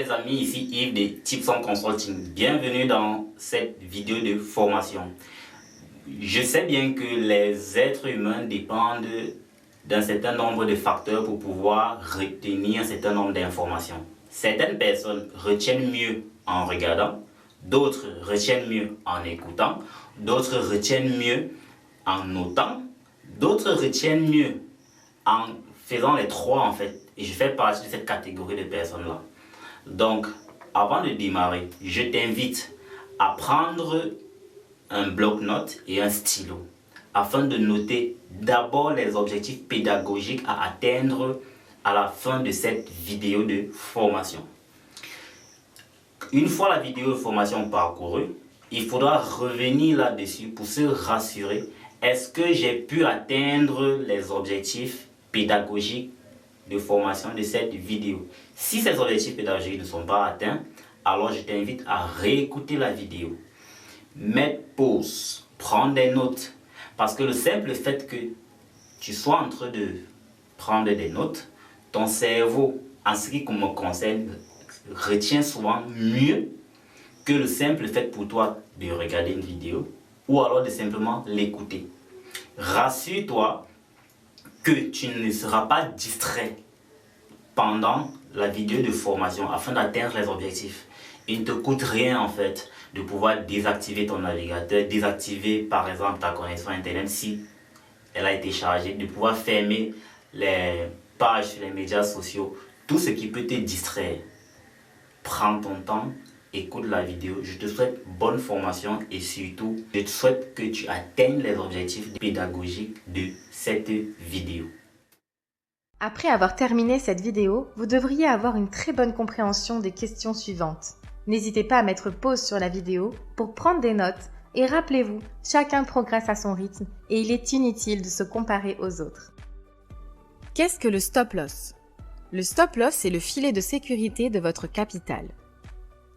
les amis, ici Yves de Tips on Consulting. Bienvenue dans cette vidéo de formation. Je sais bien que les êtres humains dépendent d'un certain nombre de facteurs pour pouvoir retenir un certain nombre d'informations. Certaines personnes retiennent mieux en regardant, d'autres retiennent mieux en écoutant, d'autres retiennent mieux en notant, d'autres retiennent mieux en faisant les trois en fait. Et je fais partie de cette catégorie de personnes-là. Donc, avant de démarrer, je t'invite à prendre un bloc-notes et un stylo afin de noter d'abord les objectifs pédagogiques à atteindre à la fin de cette vidéo de formation. Une fois la vidéo de formation parcourue, il faudra revenir là-dessus pour se rassurer. Est-ce que j'ai pu atteindre les objectifs pédagogiques de formation de cette vidéo? Si ces objectifs pédagogiques ne sont pas atteints, alors je t'invite à réécouter la vidéo. Mettre pause, prendre des notes. Parce que le simple fait que tu sois en train de prendre des notes, ton cerveau, en ce qui me concerne, retient souvent mieux que le simple fait pour toi de regarder une vidéo ou alors de simplement l'écouter. Rassure-toi que tu ne seras pas distrait pendant la vidéo de formation afin d'atteindre les objectifs. Il ne te coûte rien en fait de pouvoir désactiver ton navigateur, désactiver par exemple ta connexion internet si elle a été chargée, de pouvoir fermer les pages sur les médias sociaux, tout ce qui peut te distraire. Prends ton temps, écoute la vidéo. Je te souhaite bonne formation et surtout, je te souhaite que tu atteignes les objectifs pédagogiques de cette vidéo. Après avoir terminé cette vidéo, vous devriez avoir une très bonne compréhension des questions suivantes. N'hésitez pas à mettre pause sur la vidéo pour prendre des notes et rappelez-vous, chacun progresse à son rythme et il est inutile de se comparer aux autres. Qu'est-ce que le stop-loss ? Le stop-loss est le filet de sécurité de votre capital.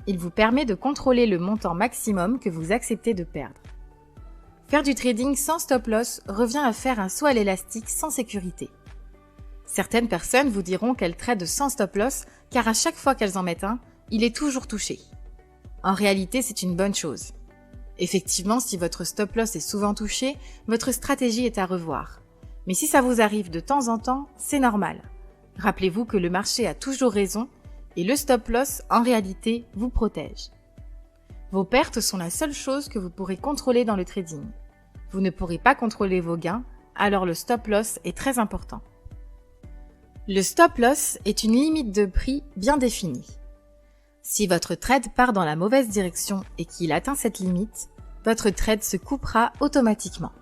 Il vous permet de contrôler le montant maximum que vous acceptez de perdre. Faire du trading sans stop-loss revient à faire un saut à l'élastique sans sécurité. Certaines personnes vous diront qu'elles tradent sans stop-loss car à chaque fois qu'elles en mettent un, il est toujours touché. En réalité, c'est une bonne chose. Effectivement, si votre stop-loss est souvent touché, votre stratégie est à revoir. Mais si ça vous arrive de temps en temps, c'est normal. Rappelez-vous que le marché a toujours raison et le stop-loss, en réalité, vous protège. Vos pertes sont la seule chose que vous pourrez contrôler dans le trading. Vous ne pourrez pas contrôler vos gains, alors le stop-loss est très important. Le stop-loss est une limite de prix bien définie. Si votre trade part dans la mauvaise direction et qu'il atteint cette limite, votre trade se coupera automatiquement.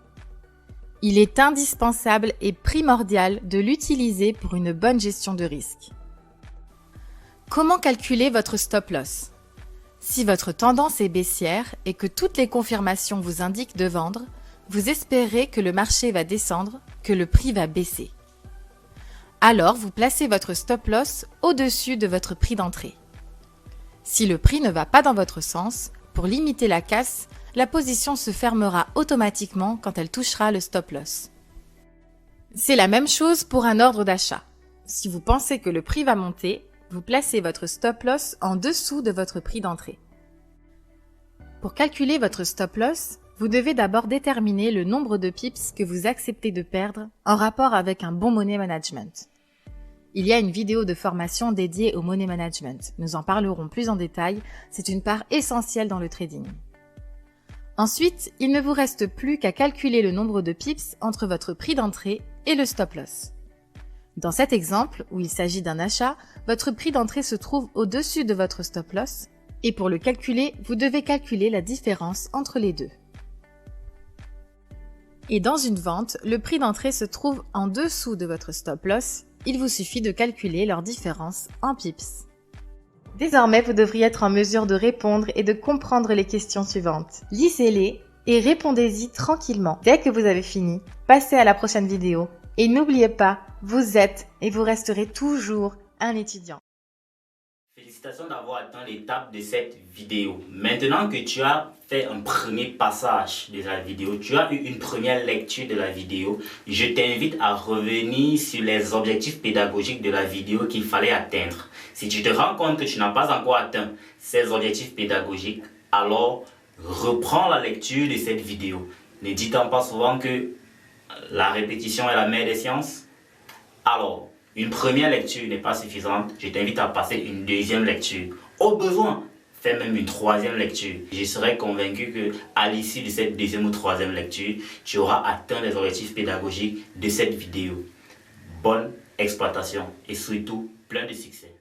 Il est indispensable et primordial de l'utiliser pour une bonne gestion de risque. Comment calculer votre stop-loss ? Si votre tendance est baissière et que toutes les confirmations vous indiquent de vendre, vous espérez que le marché va descendre, que le prix va baisser. Alors, vous placez votre stop-loss au-dessus de votre prix d'entrée. Si le prix ne va pas dans votre sens, pour limiter la casse, la position se fermera automatiquement quand elle touchera le stop-loss. C'est la même chose pour un ordre d'achat. Si vous pensez que le prix va monter, vous placez votre stop-loss en dessous de votre prix d'entrée. Pour calculer votre stop-loss, vous devez d'abord déterminer le nombre de pips que vous acceptez de perdre en rapport avec un bon money management. Il y a une vidéo de formation dédiée au money management. Nous en parlerons plus en détail, c'est une part essentielle dans le trading. Ensuite, il ne vous reste plus qu'à calculer le nombre de pips entre votre prix d'entrée et le stop-loss. Dans cet exemple, où il s'agit d'un achat, votre prix d'entrée se trouve au-dessus de votre stop-loss et pour le calculer, vous devez calculer la différence entre les deux. Et dans une vente, le prix d'entrée se trouve en dessous de votre stop-loss. Il vous suffit de calculer leur différence en pips. Désormais, vous devriez être en mesure de répondre et de comprendre les questions suivantes. Lisez-les et répondez-y tranquillement. Dès que vous avez fini, passez à la prochaine vidéo. Et n'oubliez pas, vous êtes et vous resterez toujours un étudiant. Félicitations. Félicitations d'avoir atteint l'étape de cette vidéo. Maintenant que tu as fait un premier passage de la vidéo, tu as eu une première lecture de la vidéo, je t'invite à revenir sur les objectifs pédagogiques de la vidéo qu'il fallait atteindre. Si tu te rends compte que tu n'as pas encore atteint ces objectifs pédagogiques, alors reprends la lecture de cette vidéo. Ne dit-on pas souvent que la répétition est la mère des sciences? Alors, une première lecture n'est pas suffisante. Je t'invite à passer une deuxième lecture. Au besoin, fais même une troisième lecture. Je serai convaincu qu'à l'issue de cette deuxième ou troisième lecture, tu auras atteint les objectifs pédagogiques de cette vidéo. Bonne exploitation et surtout plein de succès.